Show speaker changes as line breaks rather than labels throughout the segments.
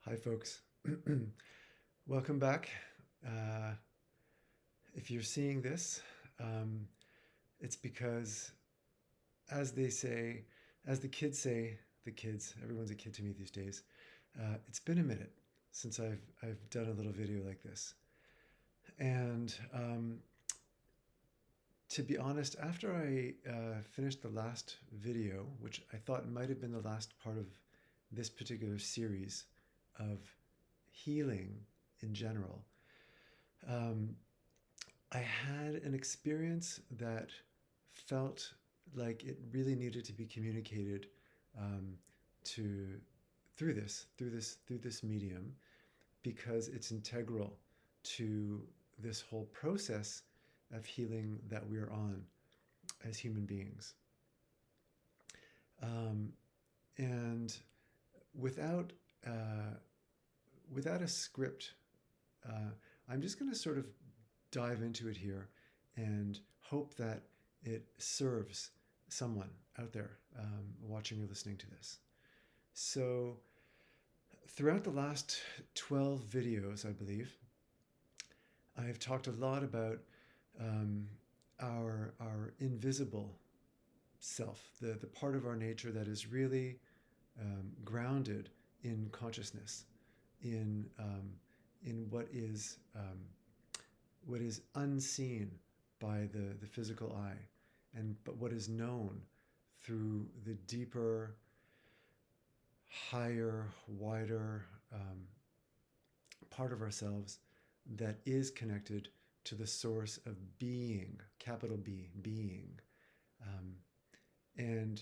Hi, folks. Welcome back. Uh, if you're seeing this, um, it's because, as they say, as the kids, everyone's a kid to me these days. It's been a minute since I've done a little video like this, and to be honest, after I finished the last video, which I thought might have been the last part of this particular series of healing in general, um, I had an experience that felt like it really needed to be communicated um, to through this medium because it's integral to this whole process of healing that we're on as human beings. Um, and without uh, without a script, uh, I'm just going to sort of dive into it here and hope that it serves someone out there watching or listening to this. So, throughout the last 12 videos, I believe, I've talked a lot about um, our invisible self, the part of our nature that is really grounded in consciousness, in in what is unseen by the physical eye, and but what is known through the deeper, higher, wider part of ourselves that is connected to the source of being, capital B, being. Um, and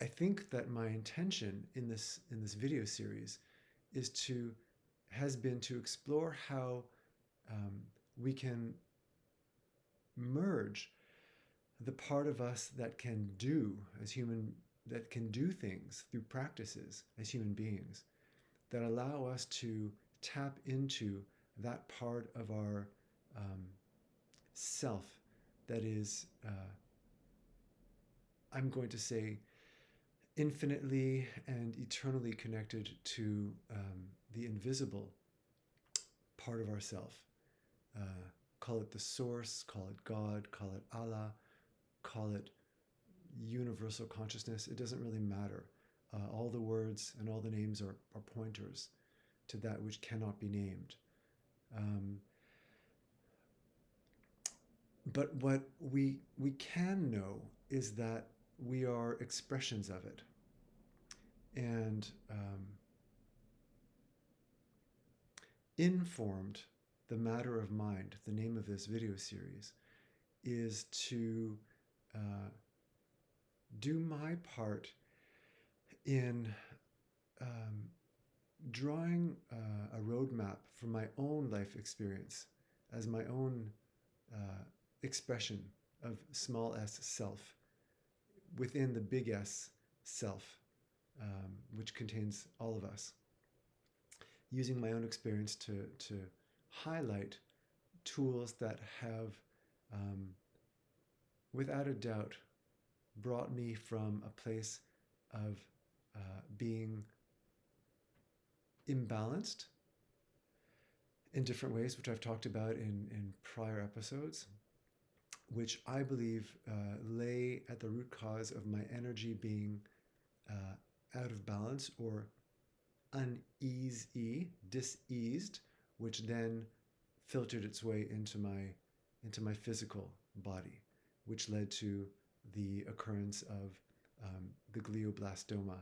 I think that my intention in this video series is to has been to explore how um, we can merge the part of us that can do as human that can do things through practices as human beings that allow us to tap into that part of our um, self that is I'm going to say infinitely and eternally connected to the invisible part of ourself. uh, Call it the source, call it God, call it Allah, call it universal consciousness. It doesn't really matter. All the words and all the names are pointers to that which cannot be named. Um, but what we can know is that we are expressions of it. And informed, the matter of mind, the name of this video series, is to uh, do my part in um, drawing a roadmap for my own life experience as my own expression of small s self within the big S self, which contains all of us, using my own experience to highlight tools that have, um, without a doubt, brought me from a place of being imbalanced in different ways, which I've talked about in prior episodes, which I believe lay at the root cause of my energy being out of balance or diseased, which then filtered its way into my physical body, which led to the occurrence of the glioblastoma,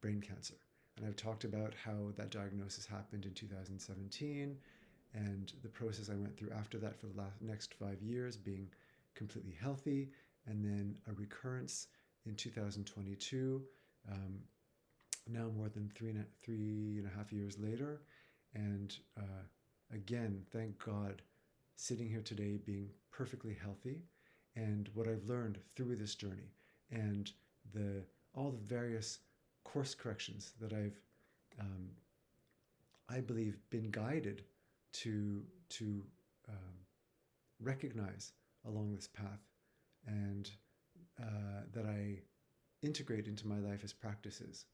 brain cancer. And I've talked about how that diagnosis happened in 2017 and the process I went through after that for the next 5 years, being completely healthy, and then a recurrence in 2022, now more than three and a half years later. And again, thank God, sitting here today being perfectly healthy, and what I've learned through this journey, and the all the various course corrections that um, I believe, been guided to recognize along this path, and that I integrate into my life as practices,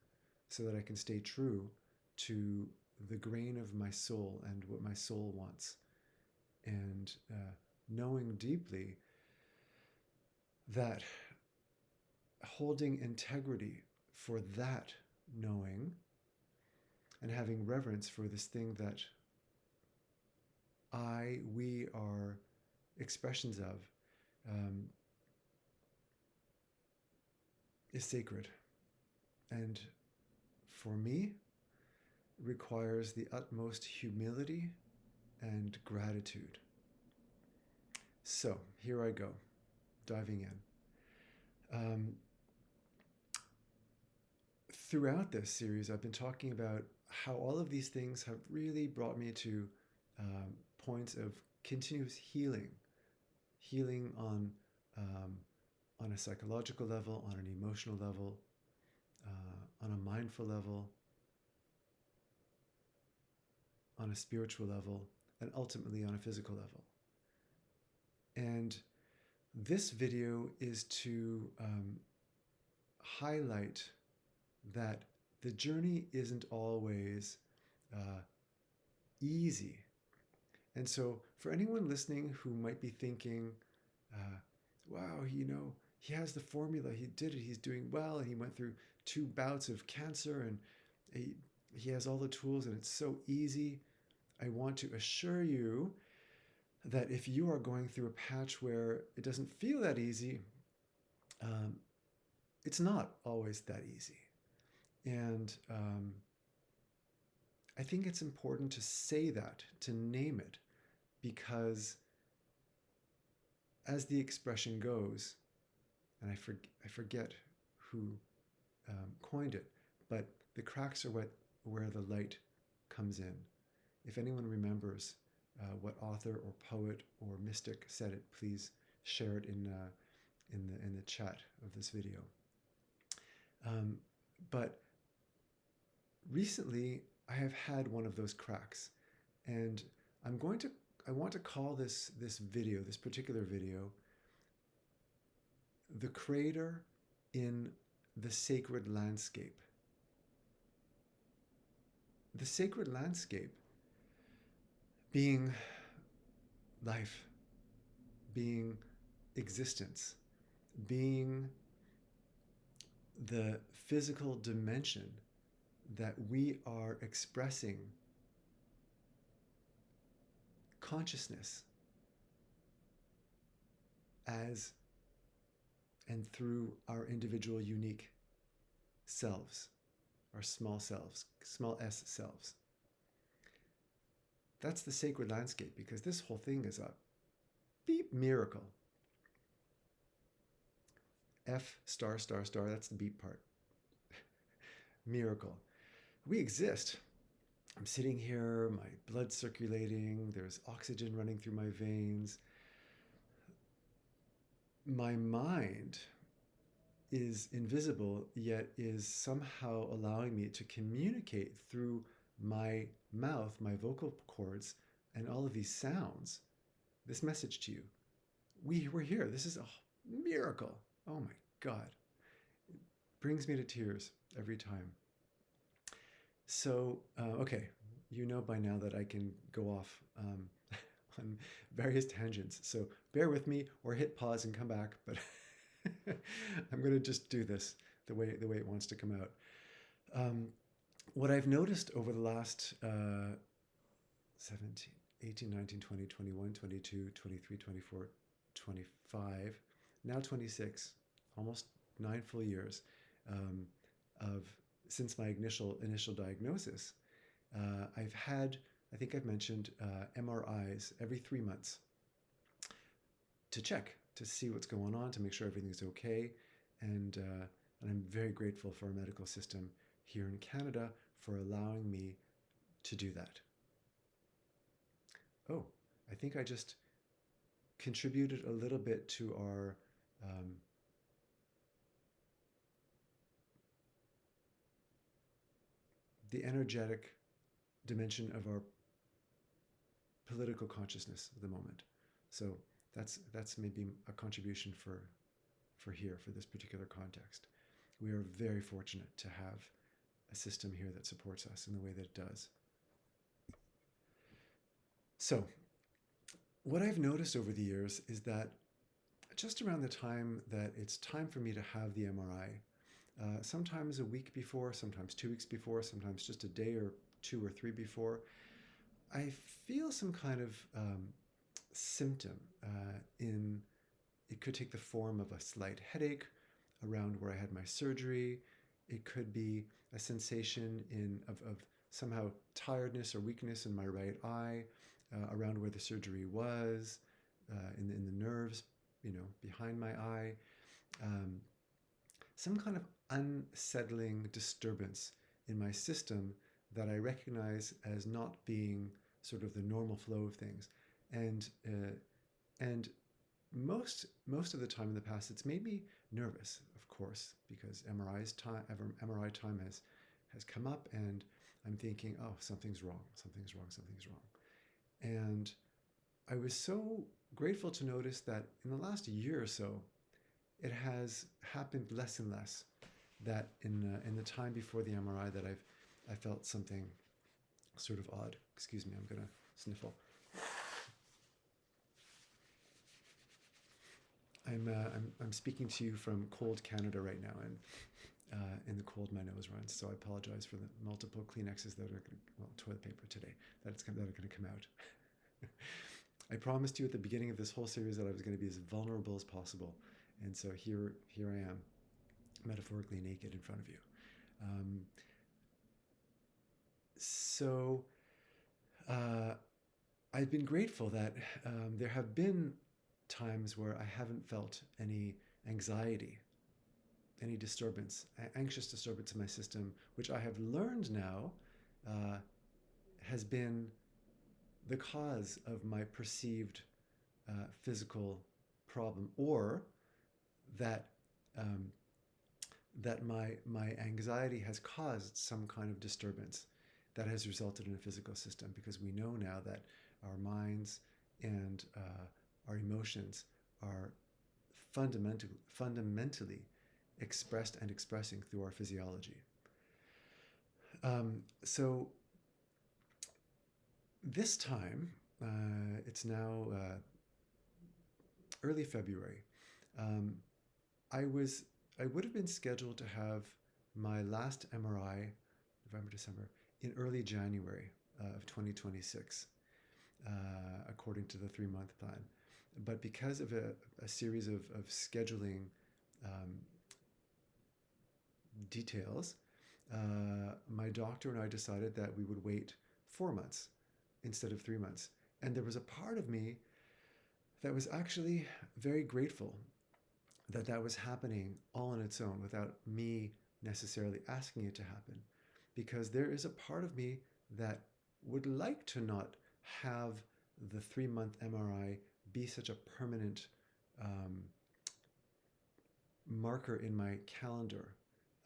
so that I can stay true to the grain of my soul and what my soul wants. And knowing deeply that holding integrity for that knowing and having reverence for this thing that we are expressions of, is sacred. And for me, requires the utmost humility and gratitude. So here I go, diving in. Throughout this series, I've been talking about how all of these things have really brought me to points of continuous healing on a psychological level, on an emotional level, on a mindful level, on a spiritual level, and ultimately on a physical level. And this video is to highlight that the journey isn't always easy. And so for anyone listening who might be thinking, wow, he has the formula, he did it, he's doing well, and he went through 2 bouts of cancer, and he has all the tools, and it's so easy. I want to assure you that if you are going through a patch where it doesn't feel that easy, it's not always that easy. And I think it's important to say that, to name it, because as the expression goes, and I forget who coined it, but the cracks are where the light comes in. If anyone remembers what author or poet or mystic said it, please share it in the chat of this video. But recently, I have had one of those cracks, and I want to call this particular video, the crater in the sacred landscape. The sacred landscape being life, being existence, being the physical dimension that we are expressing consciousness as and through our individual unique selves, our small selves, small s selves. That's the sacred landscape, because this whole thing is a beep miracle. F star star star, that's the beep part. Miracle. We exist. I'm sitting here, my blood circulating, there's oxygen running through my veins. My mind is invisible, yet is somehow allowing me to communicate through my mouth, my vocal cords, and all of these sounds, this message to you. We're here. This is a miracle. Oh my God. It brings me to tears every time. So, okay, you know by now that I can go off on various tangents. So bear with me or hit pause and come back, but I'm going to just do this the way it wants to come out. What I've noticed over the last 17, 18, 19, 20, 21, 22, 23, 24, 25, now 26, almost 9 full years of since my initial diagnosis, I've had, I think I've mentioned, MRIs every 3 months to check, to see what's going on, to make sure everything's okay. And I'm very grateful for our medical system here in Canada for allowing me to do that. Oh, I think I just contributed a little bit to our the energetic dimension of our political consciousness at the moment. So that's maybe a contribution for this particular context. We are very fortunate to have a system here that supports us in the way that it does. So, what I've noticed over the years is that just around the time that it's time for me to have the MRI, sometimes a week before, sometimes 2 weeks before, sometimes just a day or 2 or 3 before, I feel some kind of symptom. In It could take the form of a slight headache around where I had my surgery. It could be a sensation of somehow tiredness or weakness in my right eye, around where the surgery was, in the nerves, behind my eye. Um, some kind of unsettling disturbance in my system that I recognize as not being sort of the normal flow of things. And most of the time in the past, it's made me nervous, of course, because MRI time has come up, and I'm thinking, oh, something's wrong, something's wrong, something's wrong. And I was so grateful to notice that in the last year or so, it has happened less and less. That in the time before the MRI, that I felt something sort of odd. Excuse me, I'm gonna sniffle. I'm speaking to you from cold Canada right now, and in the cold my nose runs. So I apologize for the multiple Kleenexes that are toilet paper today that are going to come out. I promised you at the beginning of this whole series that I was going to be as vulnerable as possible, and so here I am, metaphorically naked in front of you. Um, so uh, I've been grateful that there have been times where I haven't felt any anxiety, any disturbance, anxious disturbance in my system, which I have learned now uh, has been the cause of my perceived physical problem, or that um, that my anxiety has caused some kind of disturbance that has resulted in a physical system, because we know now that our minds and our emotions are fundamentally expressed and expressing through our physiology. So this time, it's now early February. Um, I would have been scheduled to have my last MRI, November, December, in early January of 2026, according to the 3-month plan. But because of a series of scheduling details, my doctor and I decided that we would wait 4 months instead of 3 months. And there was a part of me that was actually very grateful that that was happening all on its own without me necessarily asking it to happen. Because there is a part of me that would like to not have the 3-month MRI be such a permanent marker in my calendar.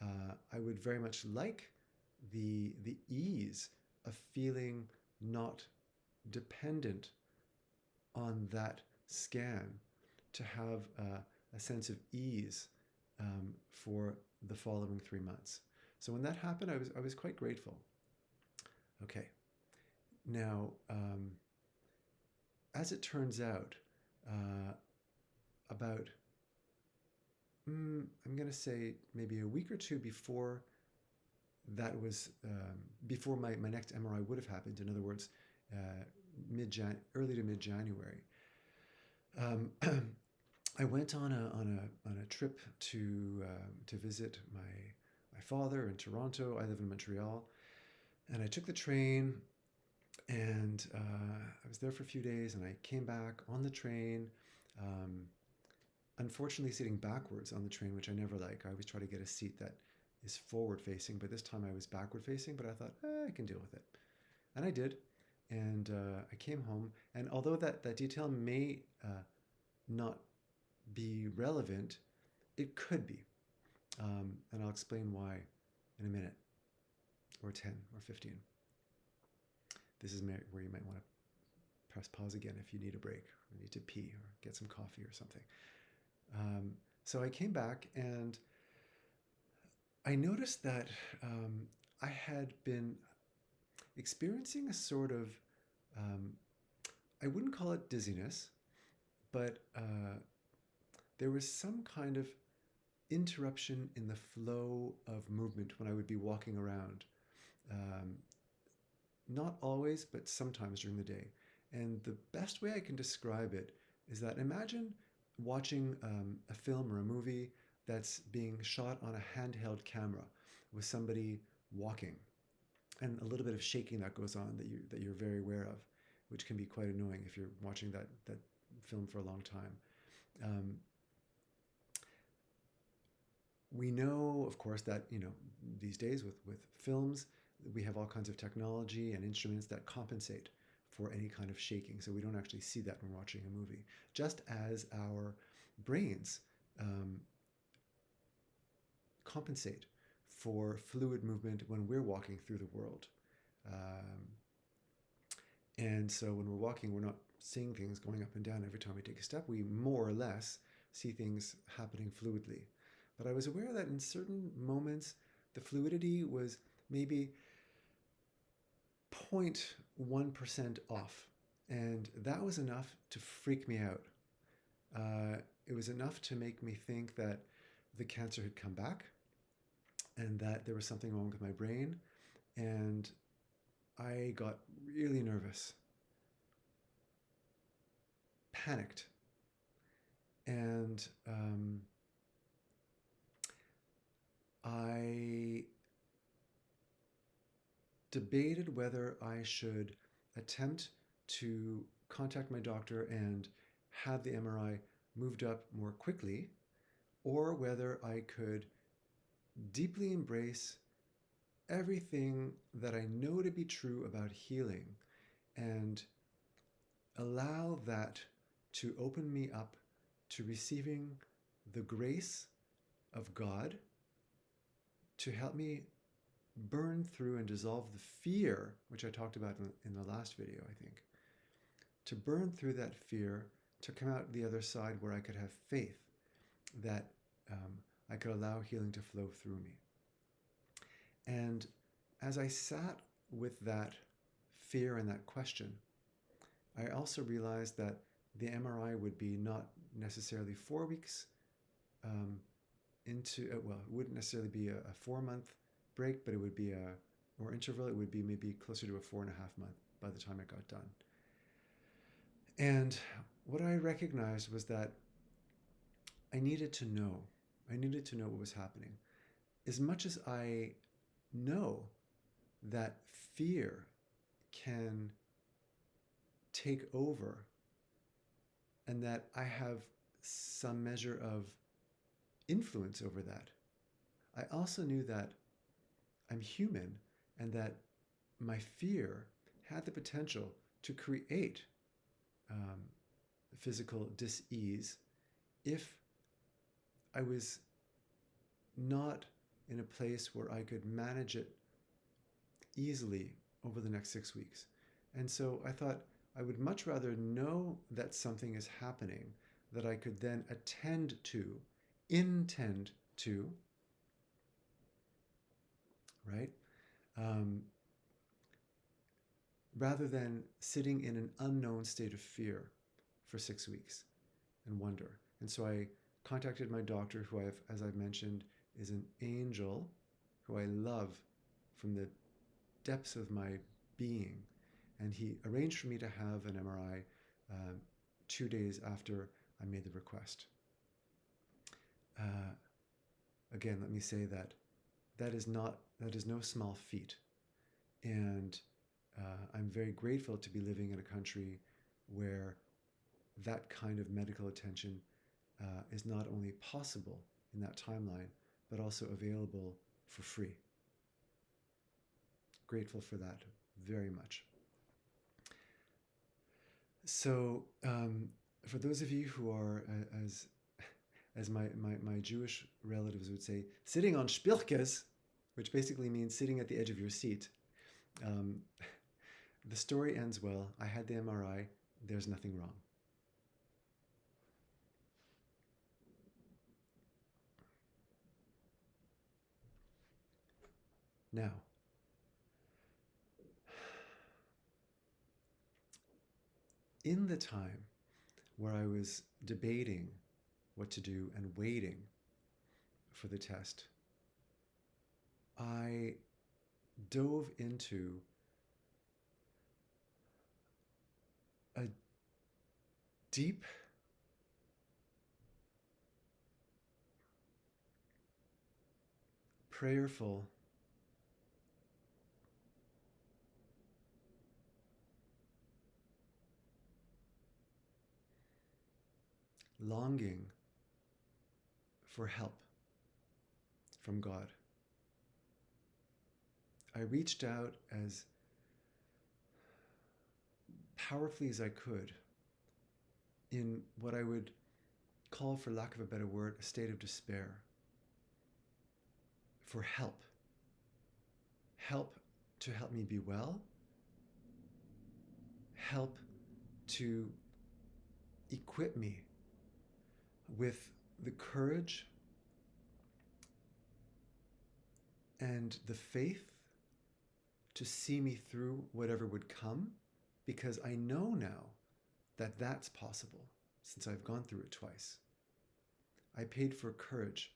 I would very much like the ease of feeling not dependent on that scan, to have a sense of ease for the following 3 months. So when that happened, I was quite grateful. Okay, now as it turns out, about I'm going to say maybe a week or two before that was before my next MRI would have happened. In other words, early to mid January. I went on a trip to visit my father in Toronto. I live in Montreal, and I took the train, and I was there for a few days, and I came back on the train. Unfortunately, sitting backwards on the train, which I never like. I always try to get a seat that is forward facing, but this time I was backward facing. But I thought, I can deal with it, and I did. And I came home, and although that detail may not be relevant, it could be. And I'll explain why in a minute, or 10, or 15. This is where you might want to press pause again if you need a break, or need to pee, or get some coffee or something. So I came back, and I noticed that I had been experiencing a sort of I wouldn't call it dizziness, but there was some kind of interruption in the flow of movement when I would be walking around. Um, Not always, but sometimes during the day. And the best way I can describe it is that imagine watching a film or a movie that's being shot on a handheld camera with somebody walking, and a little bit of shaking that goes on that you're very aware of, which can be quite annoying if you're watching that film for a long time. Um, we know, of course, that these days with films, we have all kinds of technology and instruments that compensate for any kind of shaking, so we don't actually see that when we're watching a movie. Just as our brains um, compensate for fluid movement when we're walking through the world. Um, and so when we're walking, we're not seeing things going up and down every time we take a step. We more or less see things happening fluidly. But I was aware that in certain moments, the fluidity was maybe 0.1% off. And that was enough to freak me out. It was enough to make me think that the cancer had come back and that there was something wrong with my brain. And I got really nervous, panicked, and I debated whether I should attempt to contact my doctor and have the MRI moved up more quickly, or whether I could deeply embrace everything that I know to be true about healing and allow that to open me up to receiving the grace of God to help me burn through and dissolve the fear, which I talked about in the last video, I think. To burn through that fear, to come out the other side where I could have faith that I could allow healing to flow through me. And as I sat with that fear and that question, I also realized that the MRI would be not necessarily 4 weeks into, well, it wouldn't necessarily be a 4-month break, but it would be or interval, it would be maybe closer to a 4.5-month by the time it got done. And what I recognized was that I needed to know. I needed to know what was happening. As much as I know that fear can take over and that I have some measure of influence over that, I also knew that I'm human and that my fear had the potential to create physical dis-ease if I was not in a place where I could manage it easily over the next 6 weeks. And so I thought I would much rather know that something is happening that I could then attend to, intend to, right? Rather than sitting in an unknown state of fear for 6 weeks and wonder. And so I contacted my doctor, who as I've mentioned, is an angel, who I love from the depths of my being. And he arranged for me to have an MRI 2 days after I made the request. Again, let me say that is no small feat. And I'm very grateful to be living in a country where that kind of medical attention is not only possible in that timeline, but also available for free. Grateful for that very much. So for those of you who are, as my Jewish relatives would say, sitting on spilkes, which basically means sitting at the edge of your seat, the story ends well. I had the MRI. There's nothing wrong. Now, in the time where I was debating what to do and waiting for the test, I dove into a deep, prayerful longing for help from God. I reached out as powerfully as I could in what I would call, for lack of a better word, a state of despair, for help. Help to help me be well. Help to equip me with the courage and the faith to see me through whatever would come, because I know now that that's possible since I've gone through it twice. I paid for courage,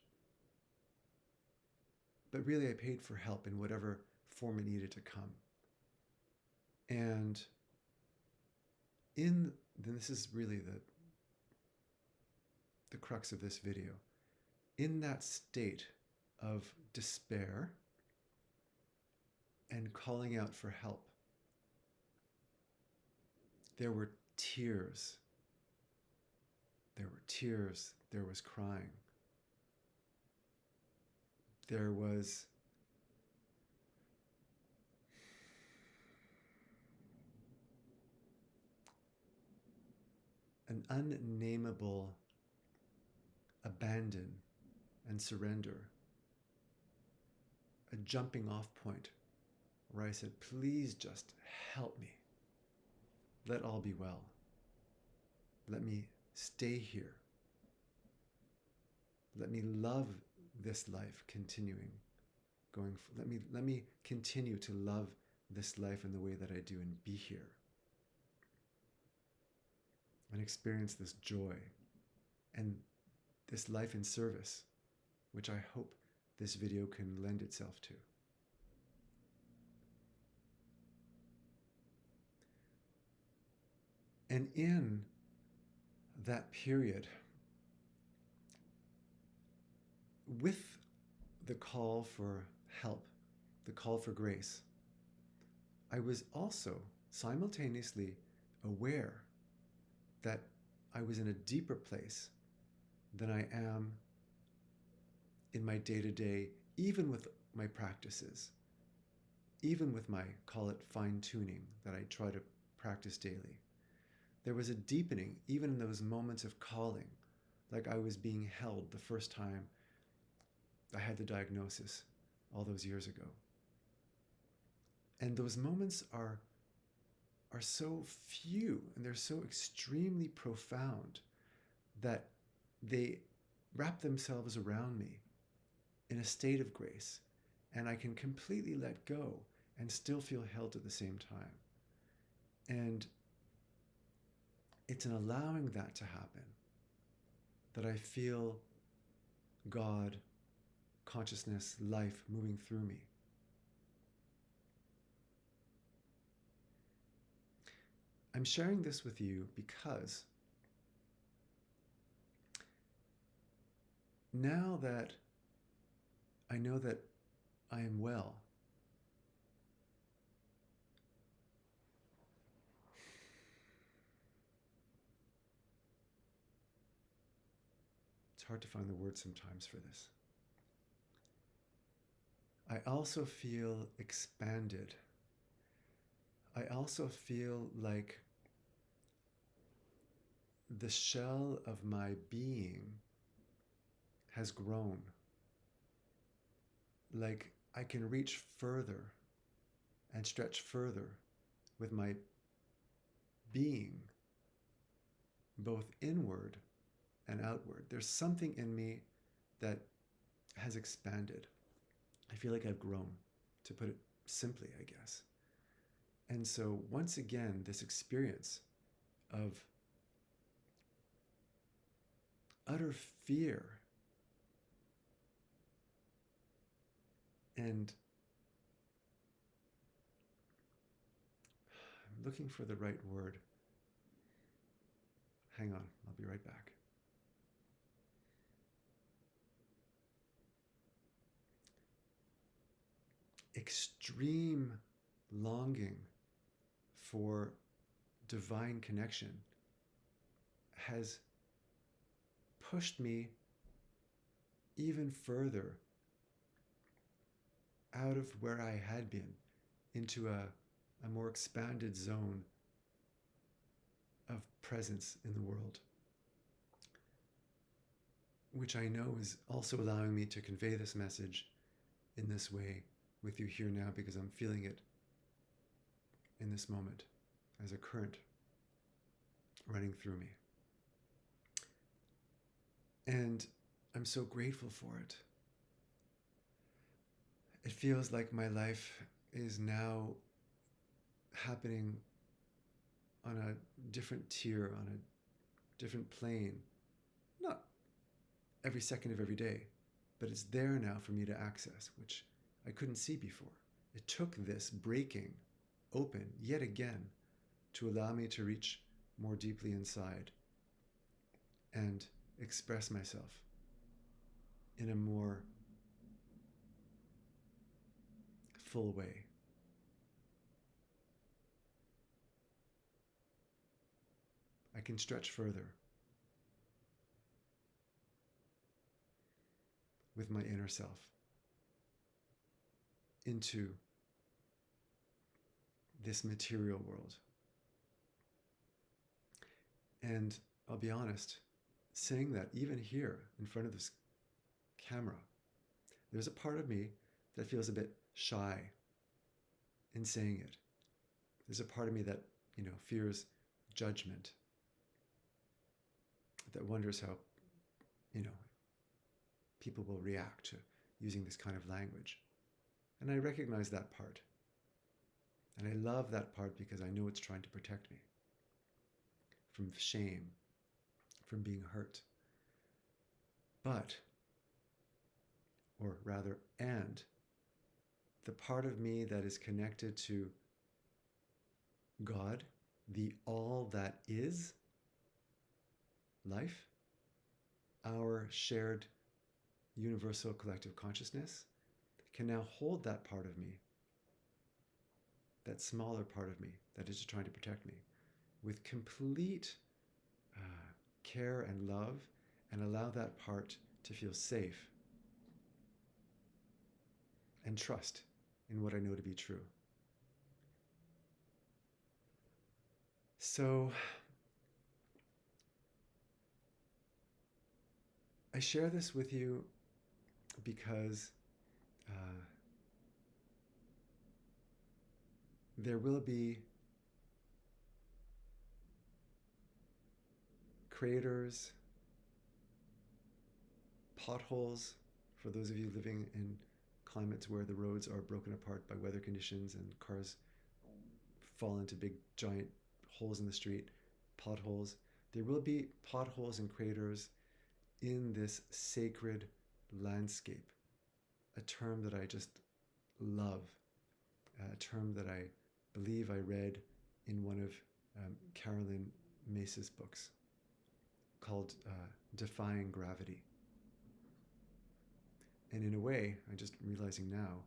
but really I paid for help in whatever form it needed to come. And then this is really the crux of this video. In that state of despair and calling out for help, there were tears. There were tears. There was crying. There was an unnameable abandon and surrender, a jumping off point where I said, please just help me. Let all be well. Let me stay here. Let me love this life continuing, let me continue to love this life in the way that I do and be here and experience this joy and this life in service, which I hope this video can lend itself to. And in that period, with the call for help, the call for grace, I was also simultaneously aware that I was in a deeper place than I am in my day-to-day, even with my practices, even with my, call it fine-tuning, that I try to practice daily. There was a deepening, even in those moments of calling, like I was being held the first time I had the diagnosis all those years ago. And those moments are so few and they're so extremely profound that they wrap themselves around me in a state of grace, and I can completely let go and still feel held at the same time. And it's in allowing that to happen that I feel God, consciousness, life moving through me. I'm sharing this with you because now that I know that I am well, it's hard to find the words sometimes for this. I also feel expanded. I also feel like the shell of my being has grown. Like I can reach further and stretch further with my being, both inward and outward. There's something in me that has expanded. I feel like I've grown, to put it simply, I guess. And so once again, this experience of utter fear and I'm looking for the right word. Hang on, I'll be right back. Extreme longing for divine connection has pushed me even further out of where I had been into a more expanded zone of presence in the world, which I know is also allowing me to convey this message in this way with you here now, because I'm feeling it in this moment as a current running through me. And I'm so grateful for it. It feels like my life is now happening on a different tier, on a different plane. Not every second of every day, but it's there now for me to access, which I couldn't see before. It took this breaking open yet again to allow me to reach more deeply inside and express myself in a more full way. I can stretch further with my inner self into this material world. And I'll be honest, saying that even here in front of this camera, there's a part of me that feels a bit shy in saying it. There's a part of me that, fears judgment, that wonders how, people will react to using this kind of language. And I recognize that part. And I love that part because I know it's trying to protect me from shame, from being hurt. But, or rather, and the part of me that is connected to God, the all that is life, our shared universal collective consciousness, can now hold that part of me, that smaller part of me that is trying to protect me, with complete care and love, and allow that part to feel safe and trust in what I know to be true. So I share this with you because there will be craters, potholes, for those of you living in climates where the roads are broken apart by weather conditions and cars fall into big giant holes in the street, potholes. There will be potholes and craters in this sacred landscape, a term that I just love, a term that I believe I read in one of Carolyn Mace's books called Defying Gravity. And in a way, I'm just realizing now,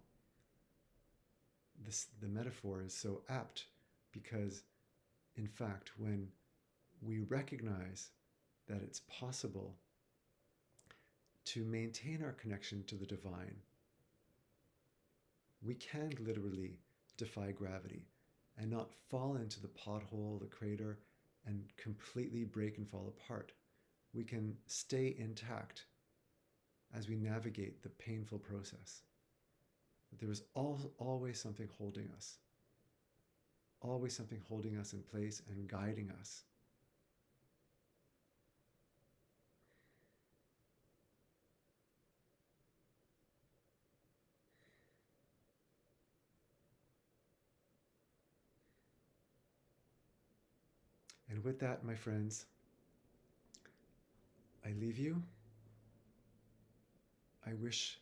the metaphor is so apt because, in fact, when we recognize that it's possible to maintain our connection to the divine, we can literally defy gravity and not fall into the pothole, the crater, and completely break and fall apart. We can stay intact as we navigate the painful process. There is always something holding us, always something holding us in place and guiding us. And with that, my friends, I leave you. I wish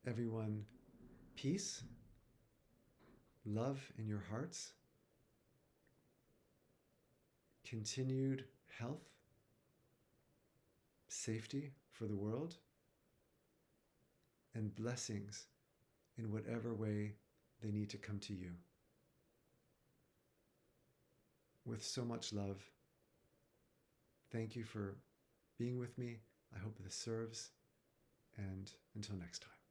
everyone peace, love in your hearts, continued health, safety for the world, and blessings in whatever way they need to come to you. With so much love, thank you for being with me. I hope this serves, and until next time.